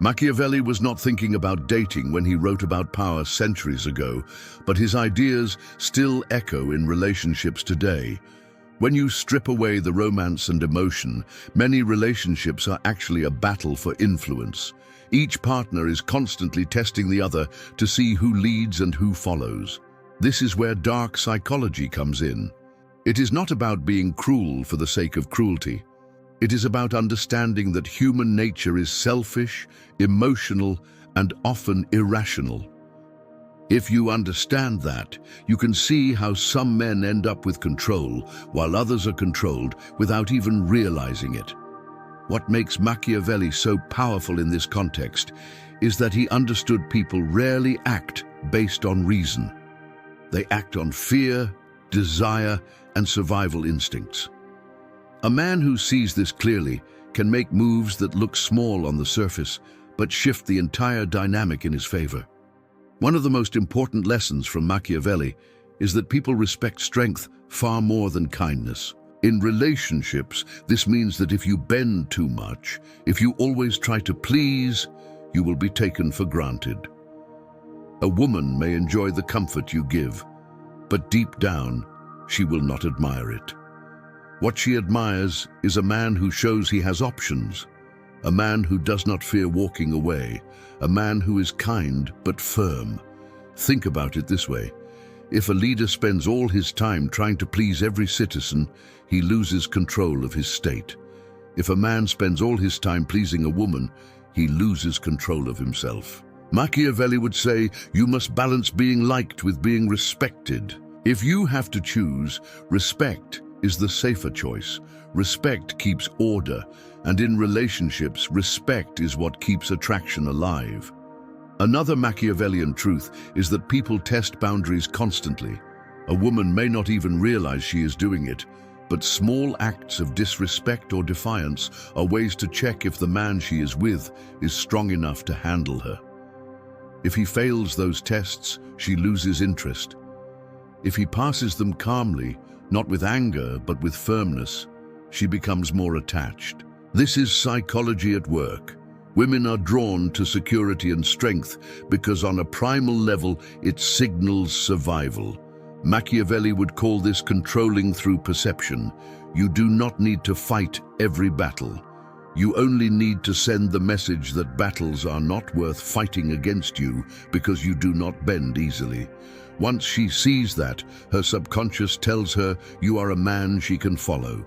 Machiavelli was not thinking about dating when he wrote about power centuries ago, but his ideas still echo in relationships today. When you strip away the romance and emotion, many relationships are actually a battle for influence. Each partner is constantly testing the other to see who leads and who follows. This is where dark psychology comes in. It is not about being cruel for the sake of cruelty. It is about understanding that human nature is selfish, emotional, and often irrational. If you understand that, you can see how some men end up with control while others are controlled without even realizing it. What makes Machiavelli so powerful in this context is that he understood people rarely act based on reason. They act on fear, desire, and survival instincts. A man who sees this clearly can make moves that look small on the surface, but shift the entire dynamic in his favor. One of the most important lessons from Machiavelli is that people respect strength far more than kindness. In relationships, this means that if you bend too much, if you always try to please, you will be taken for granted. A woman may enjoy the comfort you give, but deep down, she will not admire it. What she admires is a man who shows he has options, a man who does not fear walking away, a man who is kind but firm. Think about it this way. If a leader spends all his time trying to please every citizen, he loses control of his state. If a man spends all his time pleasing a woman, he loses control of himself. Machiavelli would say, you must balance being liked with being respected. If you have to choose, respect is the safer choice. Respect keeps order, and in relationships, respect is what keeps attraction alive. Another Machiavellian truth is that people test boundaries constantly. A woman may not even realize she is doing it, but small acts of disrespect or defiance are ways to check if the man she is with is strong enough to handle her. If he fails those tests, she loses interest. If he passes them calmly, not with anger, but with firmness, she becomes more attached. This is psychology at work. Women are drawn to security and strength because on a primal level, it signals survival. Machiavelli would call this controlling through perception. You do not need to fight every battle. You only need to send the message that battles are not worth fighting against you because you do not bend easily. Once she sees that, her subconscious tells her you are a man she can follow.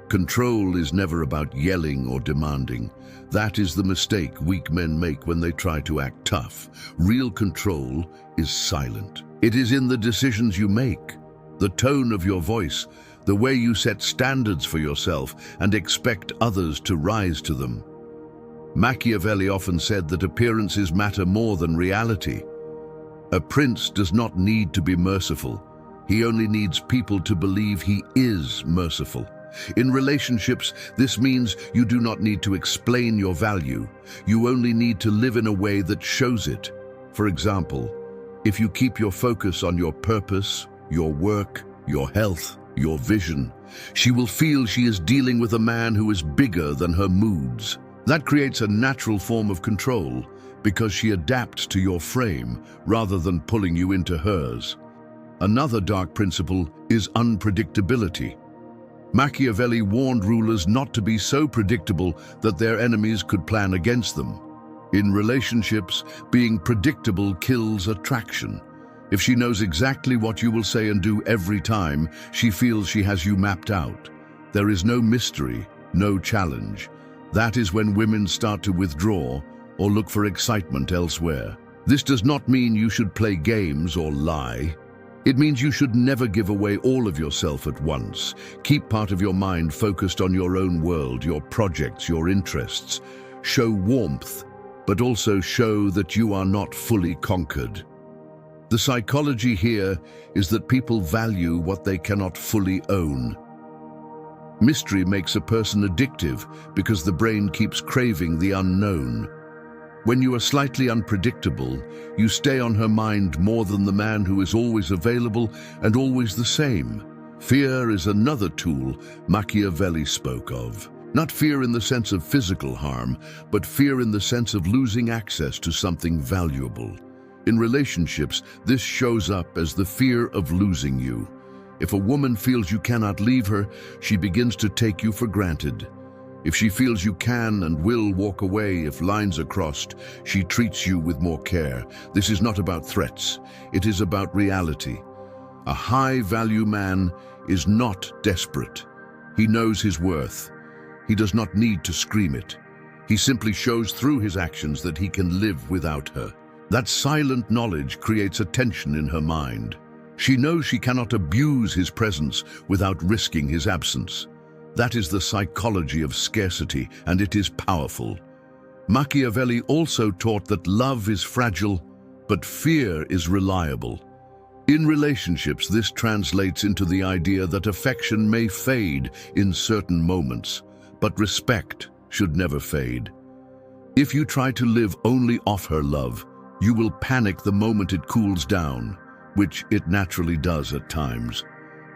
Control is never about yelling or demanding. That is the mistake weak men make when they try to act tough. Real control is silent. It is in the decisions you make, the tone of your voice, the way you set standards for yourself and expect others to rise to them. Machiavelli often said that appearances matter more than reality. A prince does not need to be merciful. He only needs people to believe he is merciful. In relationships, this means you do not need to explain your value. You only need to live in a way that shows it. For example, if you keep your focus on your purpose, your work, your health, your vision, she will feel she is dealing with a man who is bigger than her moods. That creates a natural form of control because she adapts to your frame rather than pulling you into hers. Another dark principle is unpredictability. Machiavelli warned rulers not to be so predictable that their enemies could plan against them. In relationships, being predictable kills attraction. If she knows exactly what you will say and do every time, she feels she has you mapped out. There is no mystery, no challenge. That is when women start to withdraw or look for excitement elsewhere. This does not mean you should play games or lie. It means you should never give away all of yourself at once. Keep part of your mind focused on your own world, your projects, your interests. Show warmth, but also show that you are not fully conquered. The psychology here is that people value what they cannot fully own. Mystery makes a person addictive because the brain keeps craving the unknown. When you are slightly unpredictable, you stay on her mind more than the man who is always available and always the same. Fear is another tool Machiavelli spoke of. Not fear in the sense of physical harm, but fear in the sense of losing access to something valuable. In relationships, this shows up as the fear of losing you. If a woman feels you cannot leave her, she begins to take you for granted. If she feels you can and will walk away if lines are crossed, she treats you with more care. This is not about threats. It is about reality. A high-value man is not desperate. He knows his worth. He does not need to scream it. He simply shows through his actions that he can live without her. That silent knowledge creates a tension in her mind. She knows she cannot abuse his presence without risking his absence. That is the psychology of scarcity, and it is powerful. Machiavelli also taught that love is fragile, but fear is reliable. In relationships, this translates into the idea that affection may fade in certain moments, but respect should never fade. If you try to live only off her love, you will panic the moment it cools down, which it naturally does at times.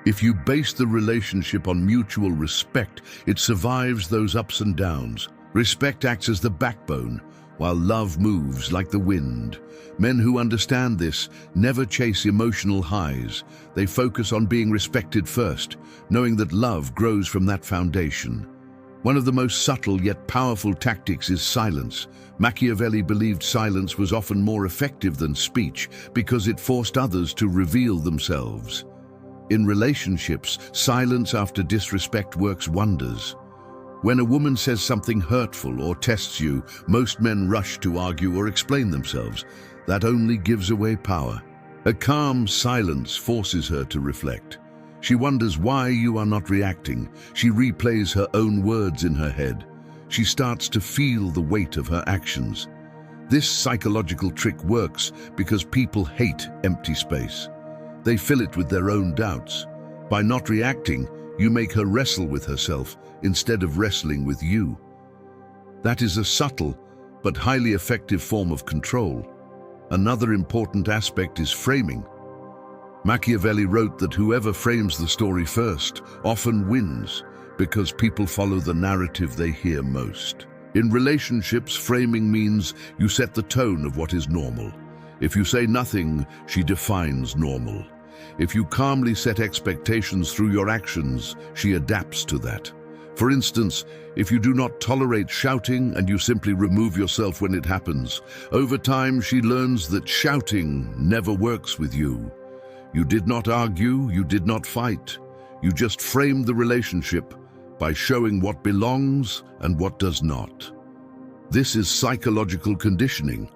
If you base the relationship on mutual respect, it survives those ups and downs. Respect acts as the backbone, while love moves like the wind. Men who understand this never chase emotional highs. They focus on being respected first, knowing that love grows from that foundation. One of the most subtle yet powerful tactics is silence. Machiavelli believed silence was often more effective than speech because it forced others to reveal themselves. In relationships, silence after disrespect works wonders. When a woman says something hurtful or tests you, most men rush to argue or explain themselves. That only gives away power. A calm silence forces her to reflect. She wonders why you are not reacting. She replays her own words in her head. She starts to feel the weight of her actions. This psychological trick works because people hate empty space. They fill it with their own doubts. By not reacting, you make her wrestle with herself instead of wrestling with you. That is a subtle but highly effective form of control. Another important aspect is framing. Machiavelli wrote that whoever frames the story first often wins because people follow the narrative they hear most. In relationships, framing means you set the tone of what is normal. If you say nothing, she defines normal. If you calmly set expectations through your actions, she adapts to that. For instance, if you do not tolerate shouting and you simply remove yourself when it happens, over time she learns that shouting never works with you. You did not argue, you did not fight. You just framed the relationship by showing what belongs and what does not. This is psychological conditioning.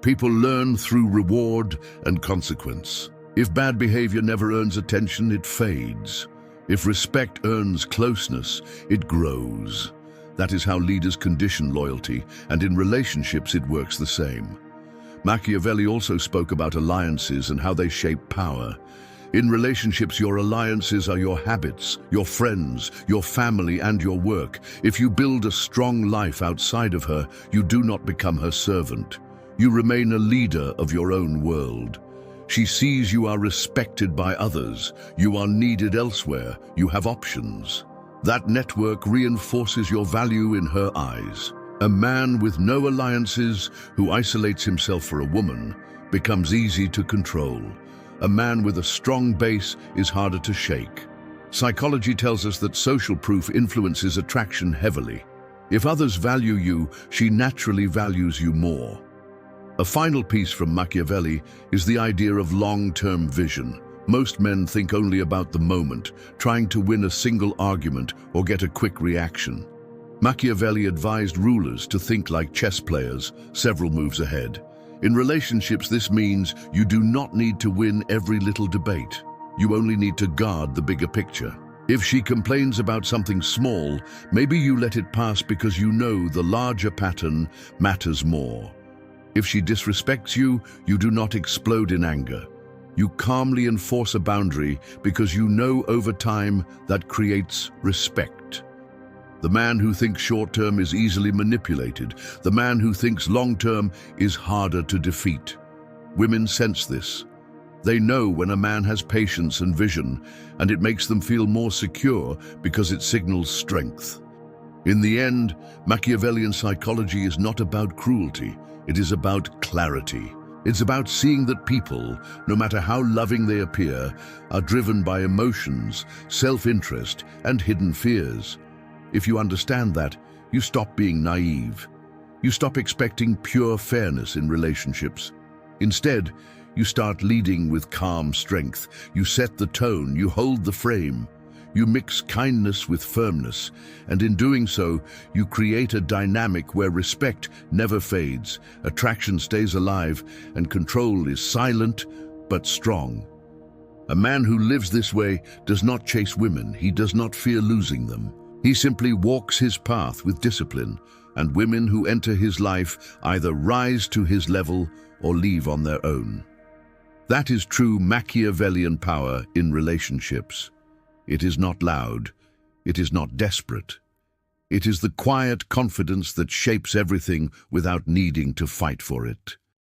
People learn through reward and consequence. If bad behavior never earns attention, it fades. If respect earns closeness, it grows. That is how leaders condition loyalty, and in relationships it works the same. Machiavelli also spoke about alliances and how they shape power. In relationships, your alliances are your habits, your friends, your family, and your work. If you build a strong life outside of her, you do not become her servant. You remain a leader of your own world. She sees you are respected by others. You are needed elsewhere. You have options. That network reinforces your value in her eyes. A man with no alliances who isolates himself for a woman becomes easy to control. A man with a strong base is harder to shake. Psychology tells us that social proof influences attraction heavily. If others value you, she naturally values you more. A final piece from Machiavelli is the idea of long-term vision. Most men think only about the moment, trying to win a single argument or get a quick reaction. Machiavelli advised rulers to think like chess players, several moves ahead. In relationships, this means you do not need to win every little debate. You only need to guard the bigger picture. If she complains about something small, maybe you let it pass because you know the larger pattern matters more. If she disrespects you, you do not explode in anger. You calmly enforce a boundary because you know over time that creates respect. The man who thinks short-term is easily manipulated. The man who thinks long-term is harder to defeat. Women sense this. They know when a man has patience and vision, and it makes them feel more secure because it signals strength. In the end, Machiavellian psychology is not about cruelty, it is about clarity. It's about seeing that people, no matter how loving they appear, are driven by emotions, self-interest, and hidden fears. If you understand that, you stop being naive. You stop expecting pure fairness in relationships. Instead, you start leading with calm strength. You set the tone, you hold the frame. You mix kindness with firmness, and in doing so, you create a dynamic where respect never fades, attraction stays alive, and control is silent but strong. A man who lives this way does not chase women, he does not fear losing them. He simply walks his path with discipline, and women who enter his life either rise to his level or leave on their own. That is true Machiavellian power in relationships. It is not loud. It is not desperate. It is the quiet confidence that shapes everything without needing to fight for it.